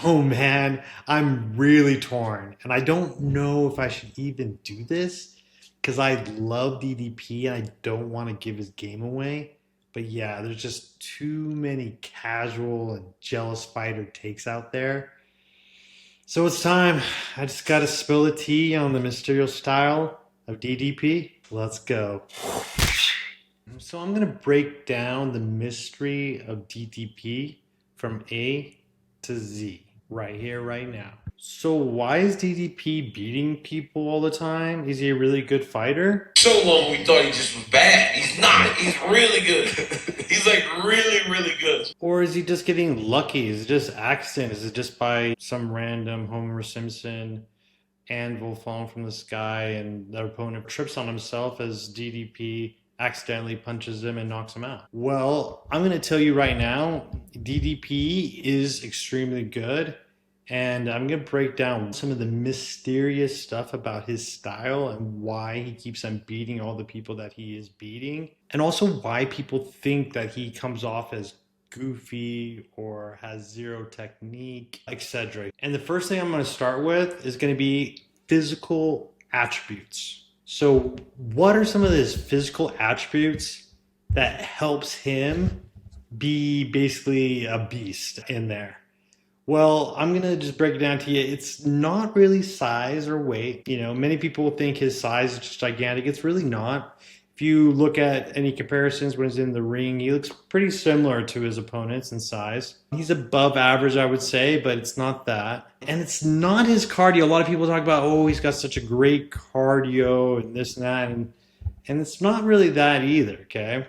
Oh man, I'm really torn. And I don't know if I should even do this because I love DDP and I don't want to give his game away. But yeah, there's just too many casual and jealous fighter takes out there. So it's time. I just got to spill the tea on the mysterious style of DDP. Let's go. So I'm going to break down the mystery of DDP from A to Z right here, right now. So why is DDP beating people all the time? Is he a really good fighter? So long we thought he just was bad. He's not. He's really good. He's like really, really good. Or is he just getting lucky? Is it just accident? Is it just by some random Homer Simpson anvil falling from the sky and the opponent trips on himself as DDP accidentally punches him and knocks him out? Well, I'm going to tell you right now, DDP is extremely good. And I'm going to break down some of the mysterious stuff about his style and why he keeps on beating all the people that he is beating. And also why people think that he comes off as goofy or has zero technique, etc. And the first thing I'm going to start with is going to be physical attributes. So, what are some of his physical attributes that helps him be basically a beast in there? Well, I'm going to just break it down to you. It's not really size or weight. You know, many people think his size is just gigantic. It's really not. If you look at any comparisons when he's in the ring, he looks pretty similar to his opponents in size. He's above average, I would say, but it's not that. And it's not his cardio. A lot of people talk about, oh, he's got such a great cardio and this and that. And it's not really that either, okay?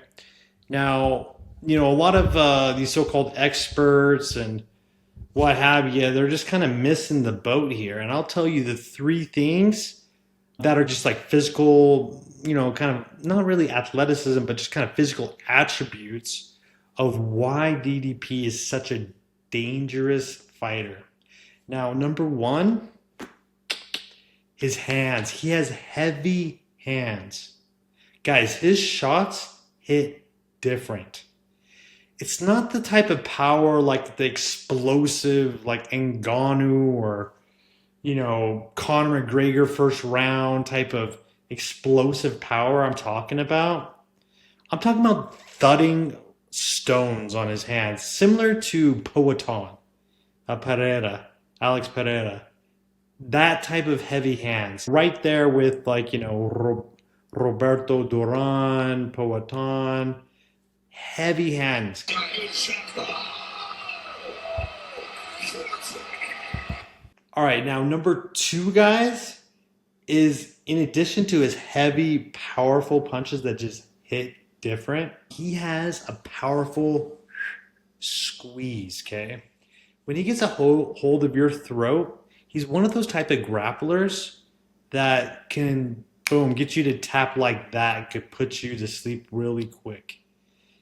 Now, a lot of these so called experts and what have you, they're just kind of missing the boat here. And I'll tell you the three things that are just like physical, kind of not really athleticism, but just kind of physical attributes of why DDP is such a dangerous fighter. Now, number one, his hands. He has heavy hands. Guys, his shots hit different. It's not the type of power like the explosive, like Ngannou or, Conor McGregor first round type of explosive power I'm talking about. I'm talking about thudding stones on his hands, similar to Poatan, Pereira, Alex Pereira. That type of heavy hands. Right there with, like, Roberto Duran, Poatan, heavy hands. All right, now number two, guys, is in addition to his heavy, powerful punches that just hit different, he has a powerful squeeze, okay? When he gets a hold of your throat, he's one of those type of grapplers that can, boom, get you to tap like that, could put you to sleep really quick.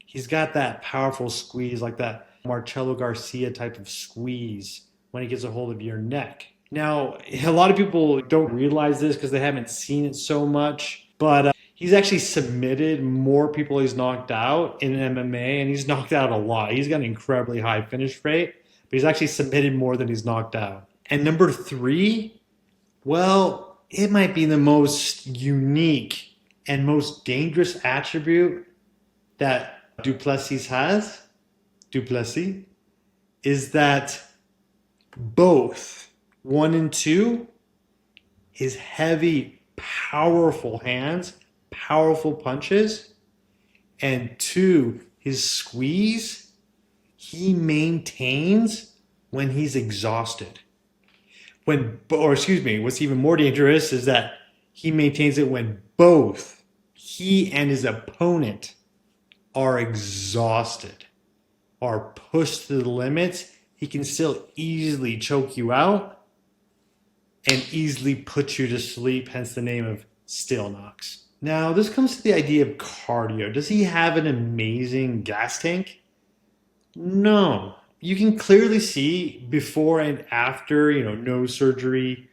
He's got that powerful squeeze, like that Marcelo Garcia type of squeeze when he gets a hold of your neck. Now, a lot of people don't realize this because they haven't seen it so much, but he's actually submitted more people he's knocked out in MMA, and he's knocked out a lot. He's got an incredibly high finish rate, but he's actually submitted more than he's knocked out. And number three, well, it might be the most unique and most dangerous attribute that Du Plessis has, Du Plessis, is that both one and two, his heavy, powerful hands, powerful punches, and two, his squeeze, he maintains when he's exhausted. What's even more dangerous is that he maintains it when both he and his opponent are exhausted, are pushed to the limits. He can still easily choke you out and easily put you to sleep, hence the name of still knocks. Now, this comes to the idea of cardio. Does he have an amazing gas tank? No. You can clearly see before and after, no surgery,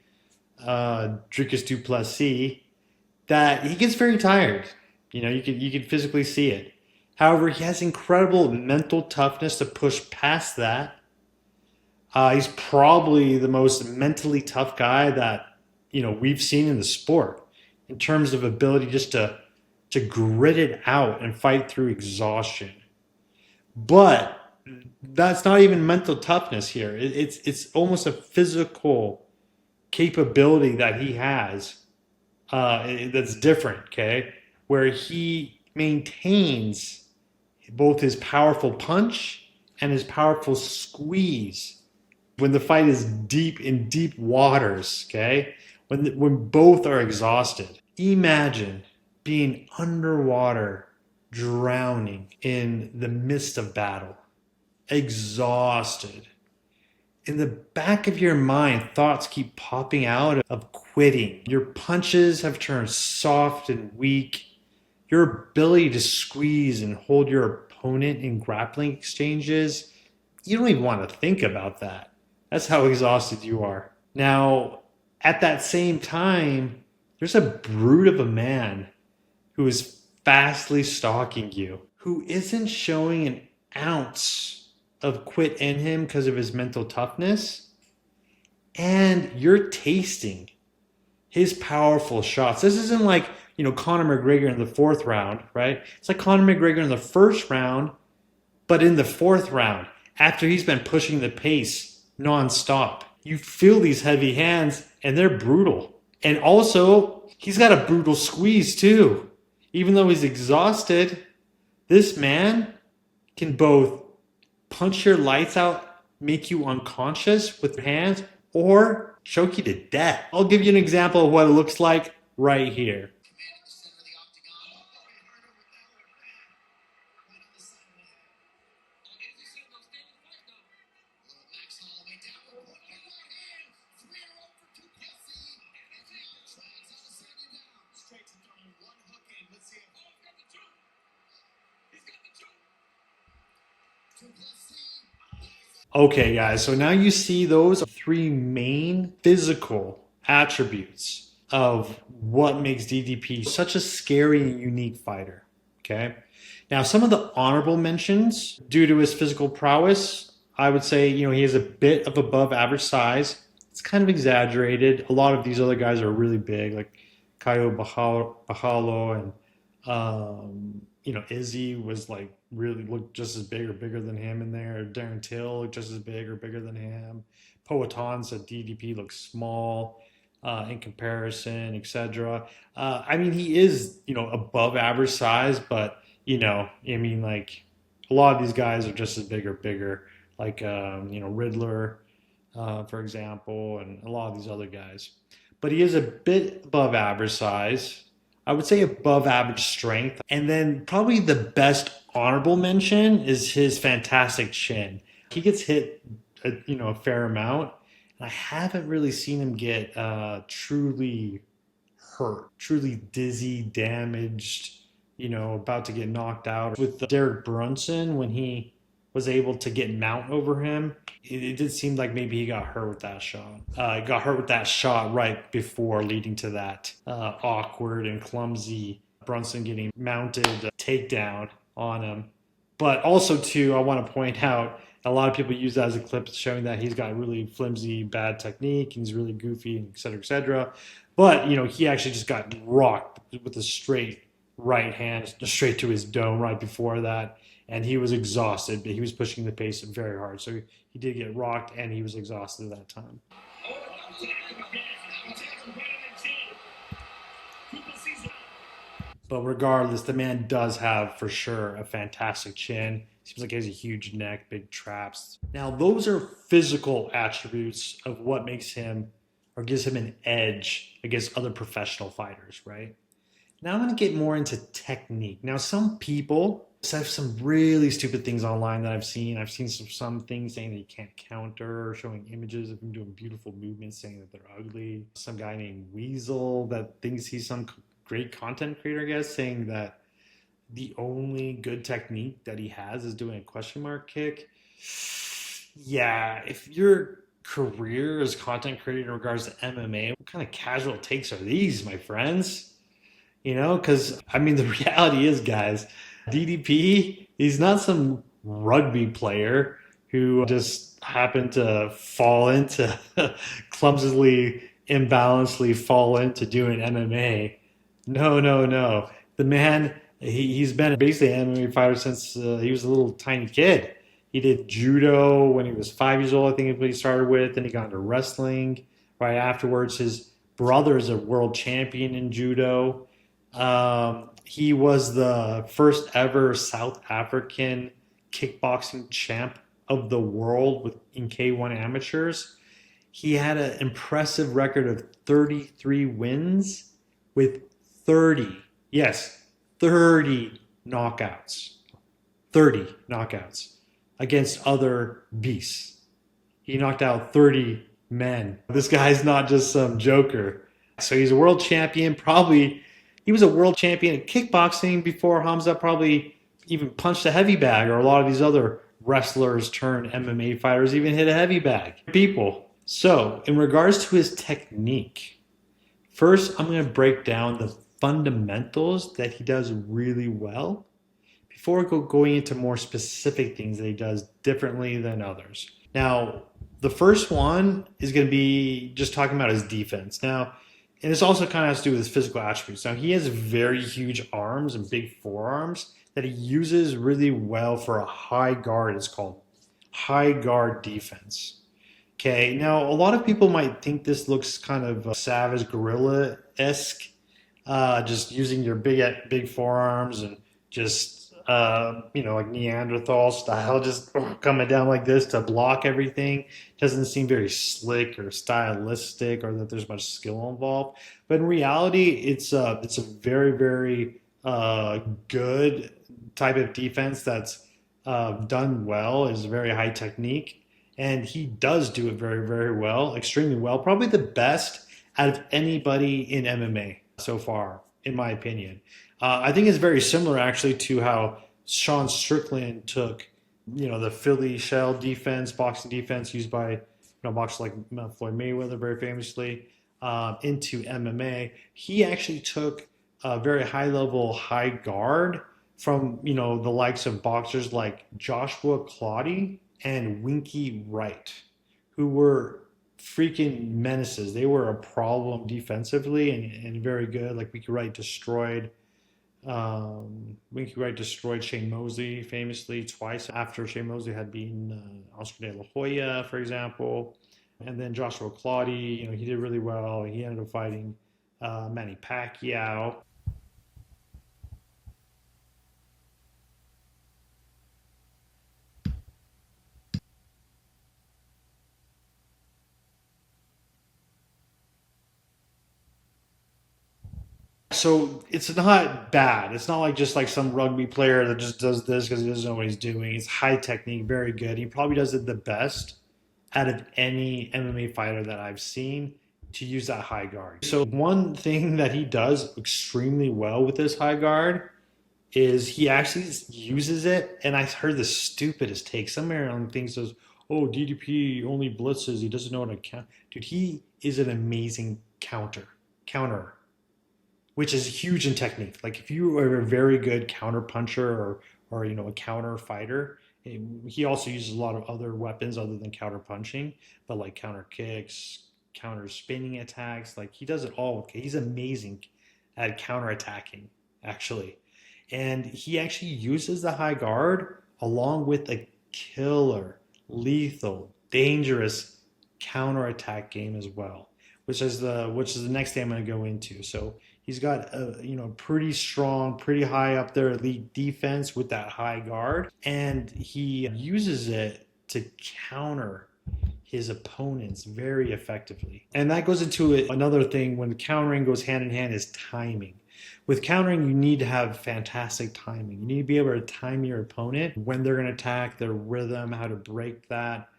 Dricus Du Plessis, that he gets very tired. You can physically see it. However, he has incredible mental toughness to push past that. He's probably the most mentally tough guy that we've seen in the sport in terms of ability just to grit it out and fight through exhaustion. But that's not even mental toughness here. It's almost a physical capability that he has that's different. Okay, where he maintains both his powerful punch and his powerful squeeze when the fight is deep in deep waters. Okay, when both are exhausted. Imagine being underwater, drowning in the midst of battle, exhausted. In the back of your mind, thoughts keep popping out of quitting. Your punches have turned soft and weak. Your ability to squeeze and hold your opponent in grappling exchanges, you don't even want to think about that. That's how exhausted you are. Now, at that same time, there's a brute of a man who is fastly stalking you, who isn't showing an ounce of quit in him because of his mental toughness. And you're tasting his powerful shots. This isn't like, Conor McGregor in the fourth round, right? It's like Conor McGregor in the first round, but in the fourth round, after he's been pushing the pace nonstop. You feel these heavy hands, and they're brutal. And also, he's got a brutal squeeze too. Even though he's exhausted, this man can both punch your lights out, make you unconscious with your hands, or choke you to death. I'll give you an example of what it looks like right here. Okay, guys, so now you see those three main physical attributes of what makes DDP such a scary and unique fighter. Okay, now some of the honorable mentions due to his physical prowess, I would say, he has a bit of above average size. It's kind of exaggerated. A lot of these other guys are really big, like Caio Bahalo and Izzy was like really looked just as big or bigger than him in there. Darren Till looked just as big or bigger than him. Poatan said DDP looks small in comparison, etc. I mean, he is above average size, but like a lot of these guys are just as big or bigger, like Riddler, for example, and a lot of these other guys. But he is a bit above average size. I would say above average strength. And then probably the best honorable mention is his fantastic chin. He gets hit a fair amount. And I haven't really seen him get truly hurt, truly dizzy, damaged, about to get knocked out. With Derek Brunson, when he was able to get mount over him, it did seem like maybe he got hurt with that shot. Got hurt with that shot right before leading to that awkward and clumsy Brunson getting mounted takedown on him. But also, too, I want to point out a lot of people use that as a clip showing that he's got really flimsy, bad technique, and he's really goofy, et cetera, et cetera. But, he actually just got rocked with a straight right hand straight to his dome right before that. And he was exhausted, but he was pushing the pace very hard. So he did get rocked, and he was exhausted at that time. But regardless, the man does have, for sure, a fantastic chin. Seems like he has a huge neck, big traps. Now, those are physical attributes of what makes him or gives him an edge against other professional fighters, right? Now I'm going to get more into technique. Now, some people have some really stupid things online that I've seen. I've seen some things saying that you can't counter, showing images of him doing beautiful movements, saying that they're ugly. Some guy named Weasel that thinks he's some great content creator, I guess, saying that the only good technique that he has is doing a question mark kick. Yeah, if your career as a content creator in regards to MMA, what kind of casual takes are these, my friends? Because, I mean, the reality is, guys, DDP, he's not some rugby player who just happened to fall into clumsily, imbalancedly fall into doing MMA. No, no, no. The man, he's been basically an MMA fighter since he was a little tiny kid. He did judo when he was 5 years old, I think is what he started with. Then he got into wrestling right afterwards. His brother is a world champion in judo. He was the first ever South African kickboxing champ of the world in K1 amateurs. He had an impressive record of 33 wins with 30, yes, 30 knockouts. 30 knockouts against other beasts. He knocked out 30 men. This guy's not just some joker. So he's a world champion. Probably he was a world champion in kickboxing before Hamza probably even punched a heavy bag, or a lot of these other wrestlers turned MMA fighters even hit a heavy bag. People. So, in regards to his technique, first I'm going to break down the fundamentals that he does really well before going into more specific things that he does differently than others. Now, the first one is going to be just talking about his defense. Now, and this also kind of has to do with his physical attributes. Now, he has very huge arms and big forearms that he uses really well for a high guard. It's called high guard defense. Okay, now a lot of people might think this looks kind of savage gorilla-esque, just using your big forearms and just like Neanderthal style, just coming down like this to block everything. Doesn't seem very slick or stylistic, or that there's much skill involved. But in reality, it's a very very good type of defense that's done well. Is very high technique. And he does do it very, very well, extremely well. Probably the best out of anybody in MMA so far, in my opinion. I think it's very similar actually to how Sean Strickland took, the Philly shell defense, boxing defense used by, boxers like Floyd Mayweather very famously, into MMA. He actually took a very high level, high guard from, the likes of boxers like Joshua Clottey and Winky Wright, who were freaking menaces. They were a problem defensively and very good. Like Winky Wright destroyed Shane Mosley famously twice after Shane Mosley had beaten Oscar De La Hoya, for example. And then Joshua Clottey, he did really well. He ended up fighting Manny Pacquiao. So it's not bad. It's not like just like some rugby player that just does this because he doesn't know what he's doing. It's high technique, very good. He probably does it the best out of any MMA fighter that I've seen to use that high guard. So one thing that he does extremely well with this high guard is he actually uses it. And I heard the stupidest take somewhere on things says, "Oh, DDP only blitzes. He doesn't know how to count." Dude, he is an amazing counter, which is huge in technique. Like if you are a very good counter puncher or a counter fighter, he also uses a lot of other weapons other than counter punching, but like counter kicks, counter spinning attacks. Like he does it all. He's amazing at counter attacking, actually, and he actually uses the high guard along with a killer, lethal, dangerous counter attack game as well, which is the next thing I'm going to go into. So he's got a pretty strong, pretty high up there elite defense with that high guard, and he uses it to counter his opponents very effectively. And that goes into another thing when countering goes hand in hand is timing. With countering, you need to have fantastic timing. You need to be able to time your opponent when they're going to attack, their rhythm, how to break that,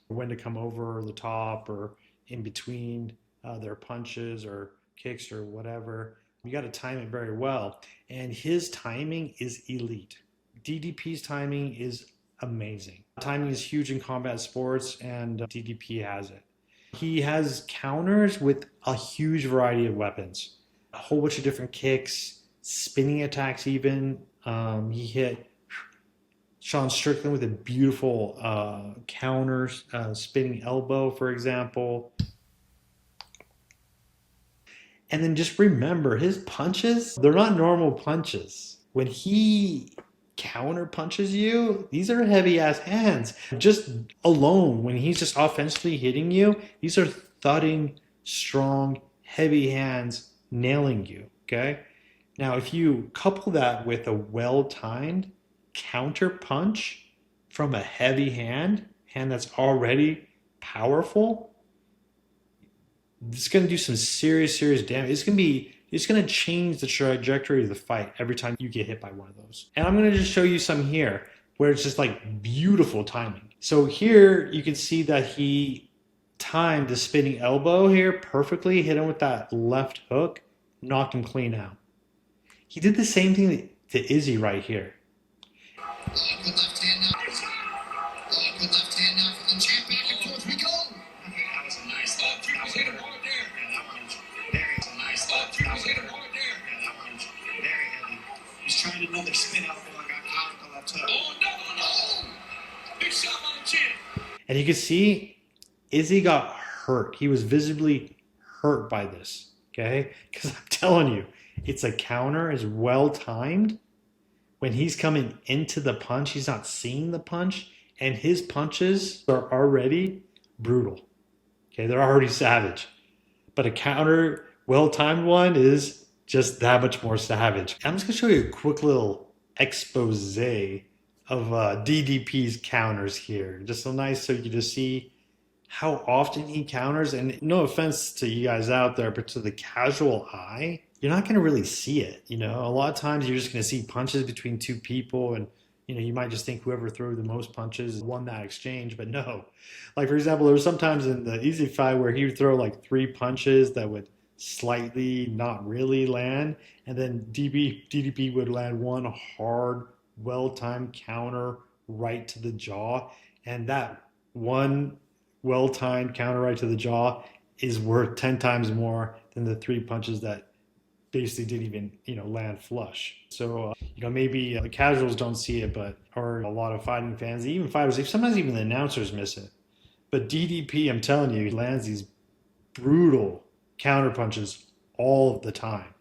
when to come over the top or in between their punches or kicks or whatever. You got to time it very well. And his timing is elite. DDP's timing is amazing. Timing is huge in combat sports, and DDP has it. He has counters with a huge variety of weapons, a whole bunch of different kicks, spinning attacks even. He hit Sean Strickland with a beautiful counter spinning elbow, for example. And then just remember, his punches, they're not normal punches. When he counter punches you, these are heavy ass hands. Just alone, when he's just offensively hitting you, these are thudding, strong, heavy hands nailing you. Okay. Now, if you couple that with a well timed counter punch from a heavy hand that's already powerful, it's going to do some serious damage. It's going to change the trajectory of the fight every time you get hit by one of those. And I'm going to just show you some here where it's just like beautiful timing. So here you can see that he timed the spinning elbow here perfectly, hit him with that left hook, knocked him clean out. He did the same thing to Izzy right here. Left hand now. Left hand now for the champion. And forth we go. That was a nice thought. Dricus hit him hard there. Yeah, that one was very nice thought. Dricus hit him hard there. Yeah, that one was very heavy. He's trying another spin out before I got caught on the left hook. Oh, no. Big shot on the chin. And you can see Izzy got hurt. He was visibly hurt by this. Okay? Because I'm telling you, it's a counter, is well timed. When he's coming into the punch, he's not seeing the punch, and his punches are already brutal. Okay, they're already savage. But a counter, well-timed one is just that much more savage. I'm just gonna show you a quick little expose of DDP's counters here. Just so nice so you can just see how often he counters. And no offense to you guys out there, but to the casual eye, you're not going to really see it. You know, a lot of times you're just going to see punches between two people, and you know, you might just think whoever threw the most punches won that exchange, but no. Like, for example, there was sometimes in the Easy fight where he would throw like 3 punches that would slightly not really land, and then DDP would land one hard, well-timed counter right to the jaw, and that one well-timed counter right to the jaw is worth 10 times more than the 3 punches that basically didn't even, you know, land flush. So, you know, maybe the casuals don't see it, but, or a lot of fighting fans, even fighters, sometimes even the announcers miss it. But DDP, I'm telling you, he lands these brutal counter punches all of the time.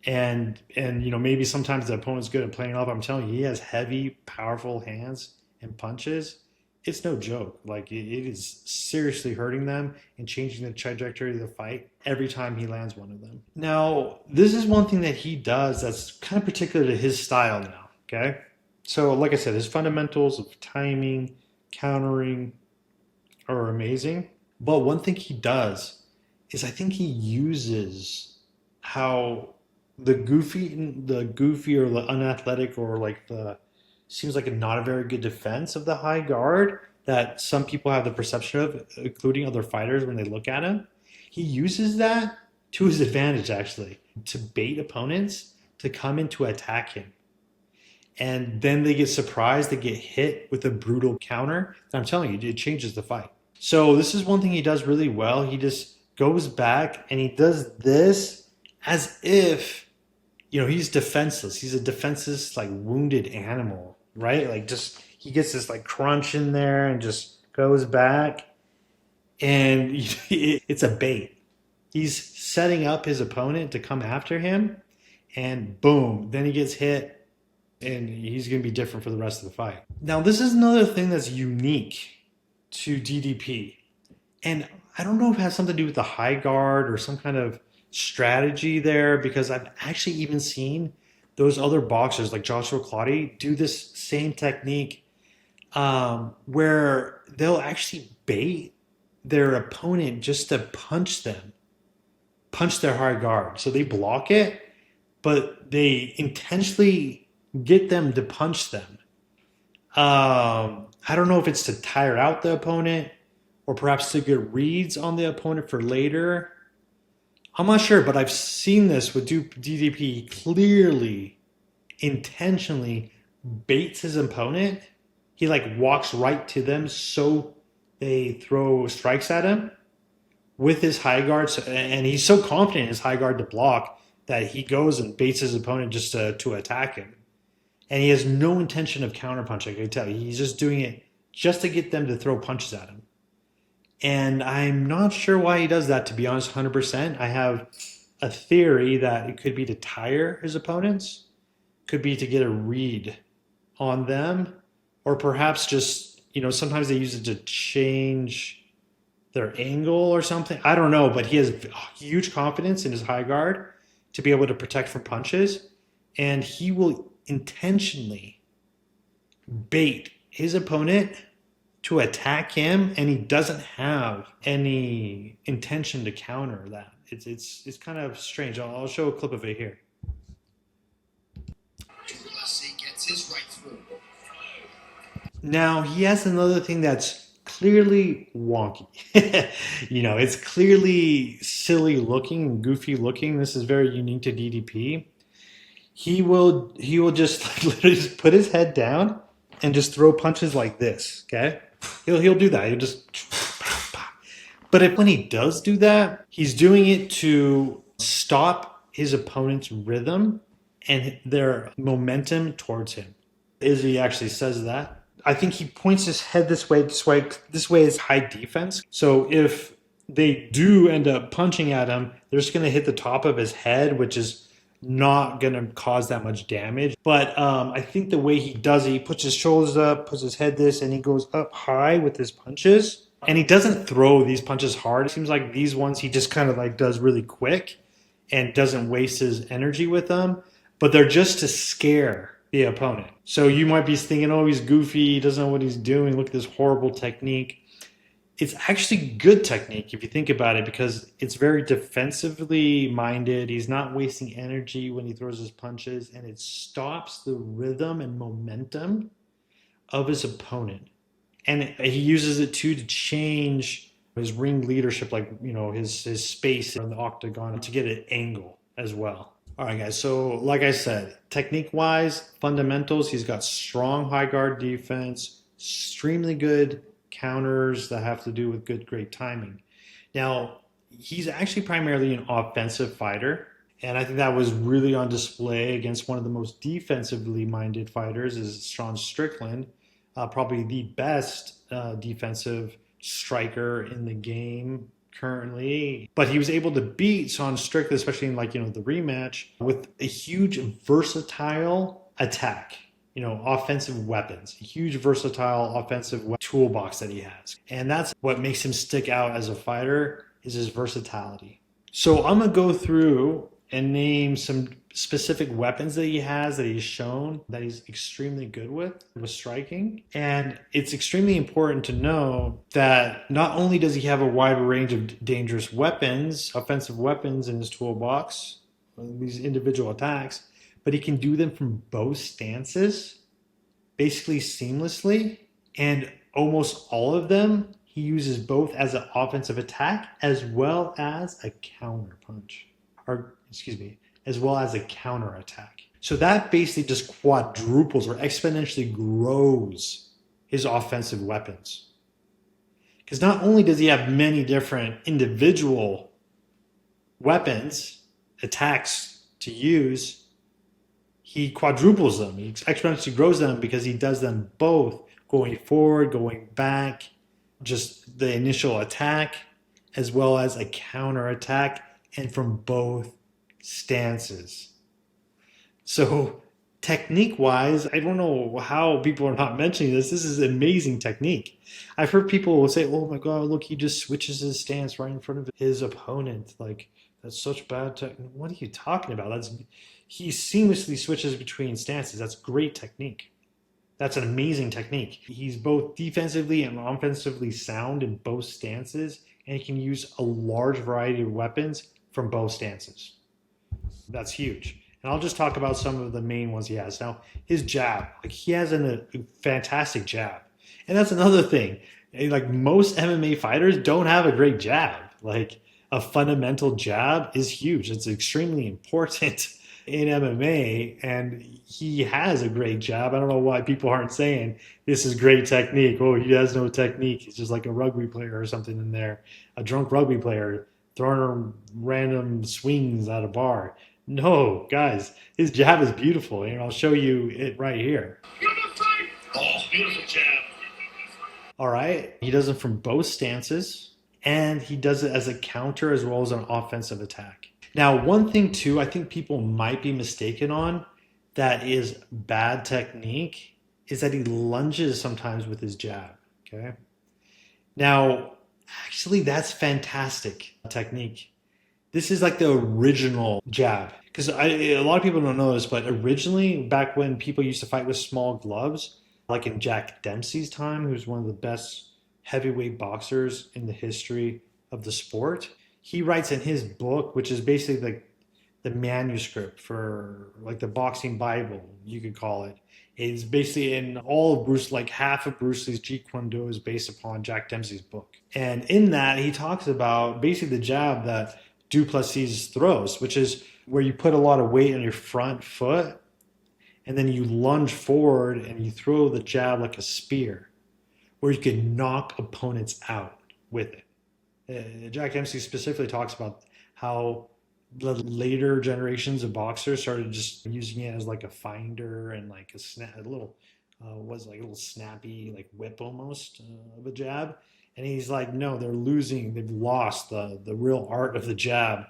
And you know, maybe sometimes the opponent's good at playing off. I'm telling you, he has heavy, powerful hands and punches. It's no joke. Like, it is seriously hurting them and changing the trajectory of the fight every time he lands one of them. Now, this is one thing that he does that's kind of particular to his style now, okay? So, like I said, his fundamentals of timing, countering are amazing. But one thing he does is I think he uses how the goofy or the unathletic or like the seems like not a very good defense of the high guard that some people have the perception of, including other fighters when they look at him. He uses that to his advantage, actually, to bait opponents to come in to attack him. And then they get surprised, they get hit with a brutal counter. And I'm telling you, it changes the fight. So this is one thing he does really well. He just goes back and he does this as if, you know, he's defenseless. He's a defenseless, like, wounded animal, right? Like, just, he gets this, like, crunch in there and just goes back. And it's a bait. He's setting up his opponent to come after him. And boom, then he gets hit. And he's going to be different for the rest of the fight. Now, this is another thing that's unique to DDP. And I don't know if it has something to do with the high guard or some kind of strategy there, because I've actually even seen those other boxers like Joshua Clottey do this same technique where they'll actually bait their opponent just to punch their high guard. So they block it, but they intentionally get them to punch them. I don't know if it's to tire out the opponent or perhaps to get reads on the opponent for later. I'm not sure, but I've seen this with DDP. Clearly, intentionally baits his opponent. He like walks right to them so they throw strikes at him with his high guard. And he's so confident in his high guard to block that he goes and baits his opponent just to attack him. And he has no intention of counterpunching, I can tell you. He's just doing it just to get them to throw punches at him. And I'm not sure why he does that, to be honest, 100%. I have a theory that it could be to tire his opponents, could be to get a read on them, or perhaps just, sometimes they use it to change their angle or something. I don't know, but he has huge confidence in his high guard to be able to protect from punches. And he will intentionally bait his opponent to attack him, and he doesn't have any intention to counter that. It's kind of strange. I'll show a clip of it here. Du Plessis gets his right through. Now, he has another thing that's clearly wonky. It's clearly silly looking and goofy looking. This is very unique to DDP. He will just literally just put his head down and just throw punches like this, okay? He'll do that. He'll just... But when he does do that, he's doing it to stop his opponent's rhythm and their momentum towards him. Izzy actually says that. I think he points his head this way. This way is high defense. So if they do end up punching at him, they're just going to hit the top of his head, which is not going to cause that much damage. But I think the way he does it, he puts his shoulders up, puts his head this, and he goes up high with his punches. And he doesn't throw these punches hard. It seems like these ones he just kind of like does really quick and doesn't waste his energy with them. But they're just to scare the opponent. So you might be thinking, oh, he's goofy, he doesn't know what he's doing, look at this horrible technique. It's actually good technique if you think about it, because it's very defensively minded. He's not wasting energy when he throws his punches, and it stops the rhythm and momentum of his opponent. And he uses it too to change his ring leadership, like, his space in the octagon, to get an angle as well. All right, guys. So like I said, technique-wise, fundamentals, he's got strong high guard defense, extremely good counters that have to do with great timing. Now, he's actually primarily an offensive fighter, and I think that was really on display against one of the most defensively minded fighters, is Sean Strickland, probably the best defensive striker in the game currently. But he was able to beat Sean Strickland, especially in the rematch, with a huge versatile attack. Offensive weapons, a huge versatile offensive toolbox that he has. And that's what makes him stick out as a fighter, is his versatility. So I'm going to go through and name some specific weapons that he has, that he's shown that he's extremely good with striking. And it's extremely important to know that not only does he have a wide range of dangerous weapons, offensive weapons in his toolbox, these individual attacks, but he can do them from both stances, basically seamlessly. And almost all of them, he uses both as an offensive attack as well as a counter punch. As well as a counter attack. So that basically just quadruples or exponentially grows his offensive weapons. Because not only does he have many different individual weapons, attacks to use, he quadruples them. He exponentially grows them because he does them both, going forward, going back, just the initial attack, as well as a counter attack, and from both stances. So technique-wise, I don't know how people are not mentioning this. This is amazing technique. I've heard people say, oh my God, look, he just switches his stance right in front of his opponent. Like, that's such bad technique. What are you talking about? He seamlessly switches between stances. That's great technique. That's an amazing technique. He's both defensively and offensively sound in both stances, and he can use a large variety of weapons from both stances. That's huge. And I'll just talk about some of the main ones he has. Now, his jab. He has a fantastic jab. And that's another thing. Most MMA fighters don't have a great jab. A fundamental jab is huge. It's extremely important in MMA, and he has a great jab. I don't know why people aren't saying this is great technique. Oh, he has no technique. He's just like a rugby player or something in there, a drunk rugby player throwing random swings at a bar. No, guys, his jab is beautiful, and I'll show you it right here. Oh, beautiful jab. All right, he does it from both stances, and he does it as a counter as well as an offensive attack. Now, one thing too, I think people might be mistaken on that is bad technique is that he lunges sometimes with his jab. Okay. Now, actually, that's fantastic technique. This is like the original jab. Because a lot of people don't know this, but originally, back when people used to fight with small gloves, like in Jack Dempsey's time, who's one of the best heavyweight boxers in the history of the sport, he writes in his book, which is basically like the manuscript for like the boxing Bible, you could call it. It's basically in all of Bruce, like half of Bruce Lee's Jeet Kune Do is based upon Jack Dempsey's book. And in that, he talks about basically the jab that Du Plessis throws, which is where you put a lot of weight on your front foot and then you lunge forward and you throw the jab like a spear, where you can knock opponents out with it. Jack Dempsey specifically talks about how the later generations of boxers started just using it as like a finder and like a little was like a little snappy like whip almost of a jab. And he's like, no, they've lost the real art of the jab,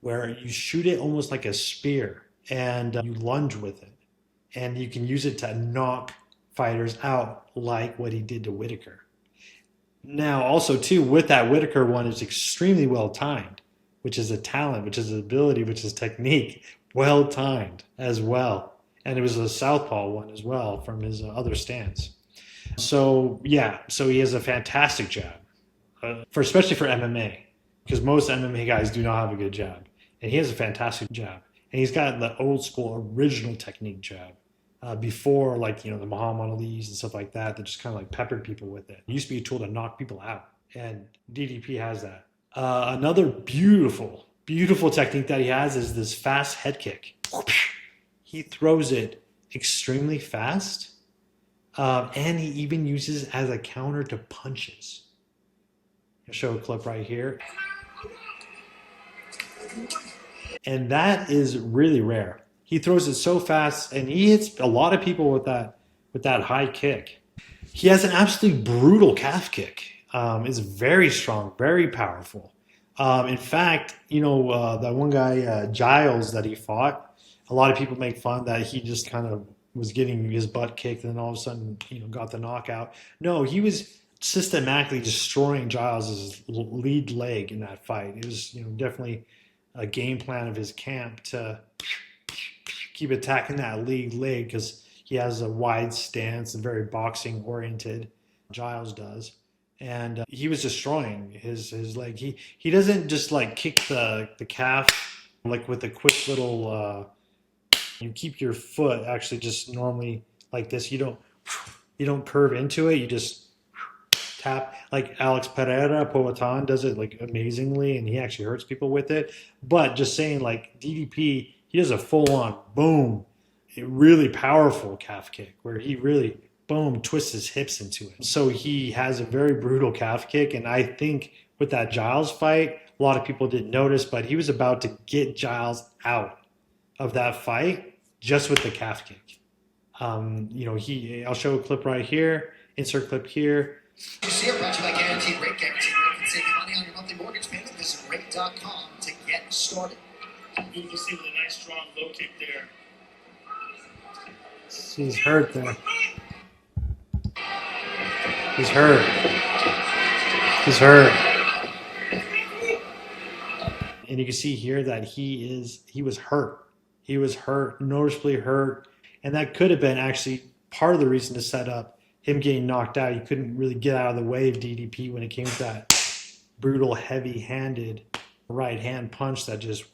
where you shoot it almost like a spear and you lunge with it, and you can use it to knock fighters out like what he did to Whitaker. Now, also too, with that Whitaker one, it's extremely well timed, which is a talent, which is an ability, which is technique, well timed as well. And it was a southpaw one as well from his other stance. So yeah, so he has a fantastic jab, especially for MMA, because most MMA guys do not have a good jab, and he has a fantastic jab, and he's got the old school original technique jab. Before, like, the Muhammad Ali's and stuff like that just kind of like peppered people with it. It used to be a tool to knock people out, and DDP has that. Another beautiful, beautiful technique that he has is this fast head kick. He throws it extremely fast, and he even uses it as a counter to punches. I'll show a clip right here. And that is really rare. He throws it so fast, and he hits a lot of people with that high kick. He has an absolutely brutal calf kick. It's very strong, very powerful. In fact, that one guy, Giles, that he fought, a lot of people make fun that he just kind of was getting his butt kicked and then all of a sudden, got the knockout. No, he was systematically destroying Giles' lead leg in that fight. It was, definitely a game plan of his camp to keep attacking that lead leg, because he has a wide stance and very boxing oriented. Giles does. And he was destroying his leg. He doesn't just like kick the calf like with a quick little you keep your foot actually just normally like this. You don't curve into it. You just tap, like Alex Pereira Poatan does it like amazingly, and he actually hurts people with it. But just saying, like DDP, he does a full-on boom, a really powerful calf kick where he really boom twists his hips into it. So he has a very brutal calf kick, and I think with that Giles fight, a lot of people didn't notice, but he was about to get Giles out of that fight just with the calf kick. I'll show a clip right here, insert clip here. You see it brought to you by Guaranteed Rate. Guaranteed Rate can save you money on your monthly mortgage payment. Visit rate.com to get started. You can see with a nice strong low kick there. He's hurt there. He's hurt. He's hurt. And you can see here that he was hurt. He was hurt, noticeably hurt. And that could have been actually part of the reason to set up him getting knocked out. He couldn't really get out of the way of DDP when it came to that brutal, heavy-handed right hand punch that just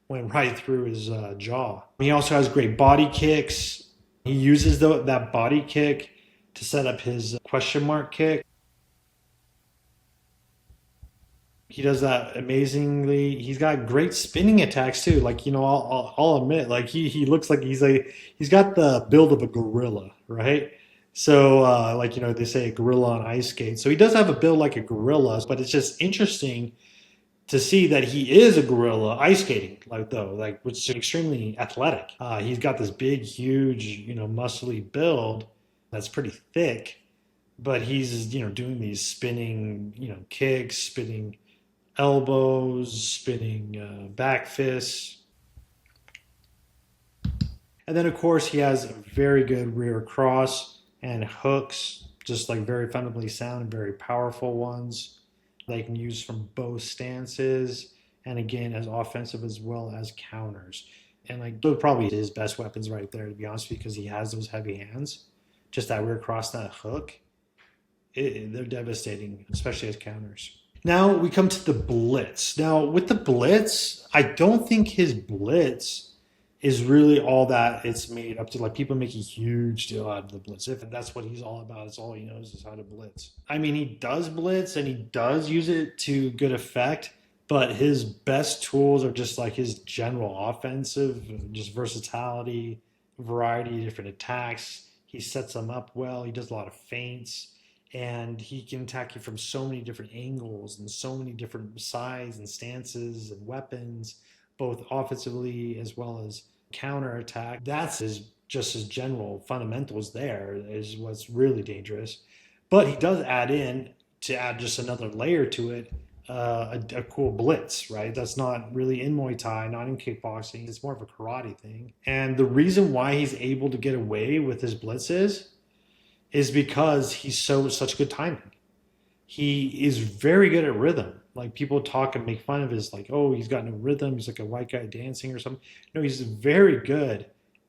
went right through his jaw. He also has great body kicks. He uses that body kick to set up his question mark kick. He does that amazingly. He's got great spinning attacks too. Like, I'll admit, like he looks like he's got the build of a gorilla, right? So, they say a gorilla on ice skates. So he does have a build like a gorilla, but it's just interesting to see that he is a gorilla ice skating, which is extremely athletic. He's got this big, huge, muscly build that's pretty thick, but he's, doing these spinning, kicks, spinning elbows, spinning back fists. And then, of course, he has a very good rear cross and hooks, just like very fundamentally sound and very powerful ones. They can use from both stances, and again, as offensive as well as counters. And like those are probably his best weapons right there, to be honest, because he has those heavy hands. Just that rear cross, that hook, they're devastating, especially as counters. Now we come to the blitz. Now with the blitz, I don't think his blitz is really all that it's made up to. Like, people make a huge deal out of the blitz. If that's what he's all about, it's all he knows is how to blitz. I mean, he does blitz and he does use it to good effect, but his best tools are just like his general offensive, just versatility, variety of different attacks. He sets them up well. He does a lot of feints, and he can attack you from so many different angles and so many different sides and stances and weapons, both offensively as well as counter attack. That's just his general fundamentals. There is what's really dangerous. But he does add just another layer to it, a cool blitz, right? That's not really in Muay Thai, not in kickboxing. It's more of a karate thing. And the reason why he's able to get away with his blitzes is because he's such good timing. He is very good at rhythm. Like, people talk and make fun of his, like, oh, he's got no rhythm. He's like a white guy dancing or something. No, he's very good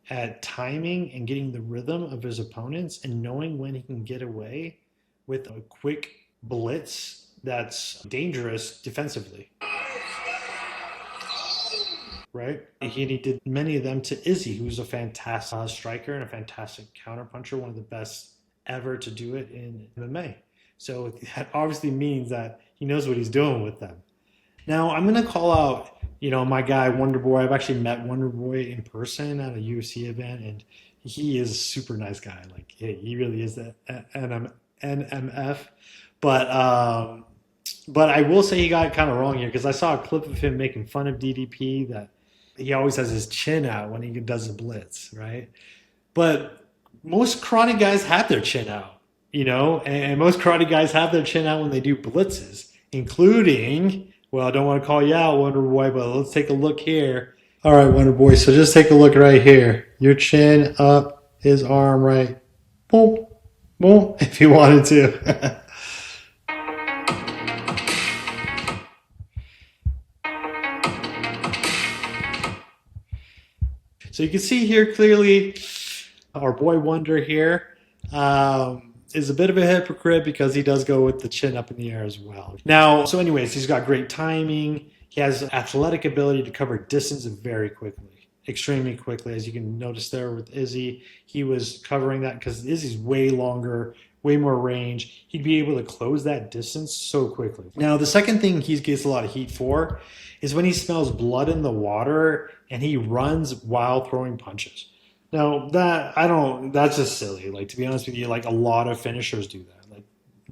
at timing and getting the rhythm of his opponents and knowing when he can get away with a quick blitz that's dangerous defensively. Right? He did many of them to Izzy, who's a fantastic striker and a fantastic counterpuncher, one of the best ever to do it in MMA. So that obviously means that he knows what he's doing with them. Now, I'm going to call out, my guy, Wonder Boy. I've actually met Wonder Boy in person at a UFC event, and he is a super nice guy. Like, he really is an NMF. But I will say he got kind of wrong here, because I saw a clip of him making fun of DDP, that he always has his chin out when he does a blitz, right? But most karate guys have their chin out. And most karate guys have their chin out when they do blitzes, including, well, I don't want to call you out, Wonder Boy, but let's take a look here. All right, Wonder Boy, so just take a look right here. Your chin up, his arm right. Boom, boom, if you wanted to. So you can see here clearly our boy Wonder here. Is a bit of a hypocrite, because he does go with the chin up in the air as well. Now, so anyways, he's got great timing. He has athletic ability to cover distance very quickly, extremely quickly. As you can notice there with Izzy, he was covering that because Izzy's way longer, way more range. He'd be able to close that distance so quickly. Now, the second thing he gets a lot of heat for is when he smells blood in the water and he runs while throwing punches. Now, that's just silly. Like, to be honest with you, like, a lot of finishers do that. Like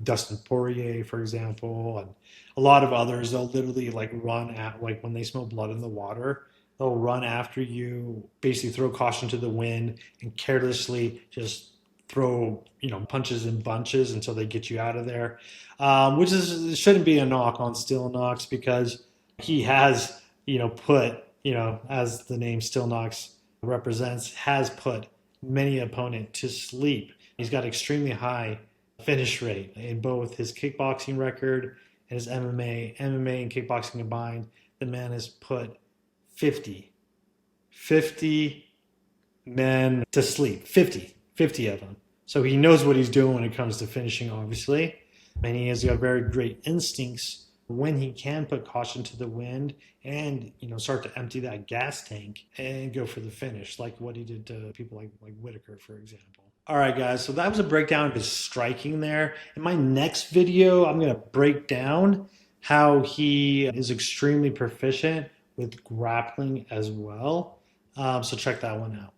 Dustin Poirier, for example, and a lot of others, they'll literally like run at, like, when they smell blood in the water, they'll run after you, basically throw caution to the wind and carelessly just throw, punches in bunches until they get you out of there. Which shouldn't be a knock on Still Knox, because he has, put, as the name Still Knox represents, has put many opponent to sleep. He's got extremely high finish rate in both his kickboxing record and his MMA and kickboxing combined. The man has put 50 men to sleep, 50 of them. So he knows what he's doing when it comes to finishing, obviously. And he has got very great instincts when he can put caution to the wind and, start to empty that gas tank and go for the finish, like what he did to people like Whitaker, for example. All right, guys, so that was a breakdown of his striking there. In my next video, I'm going to break down how he is extremely proficient with grappling as well. So check that one out.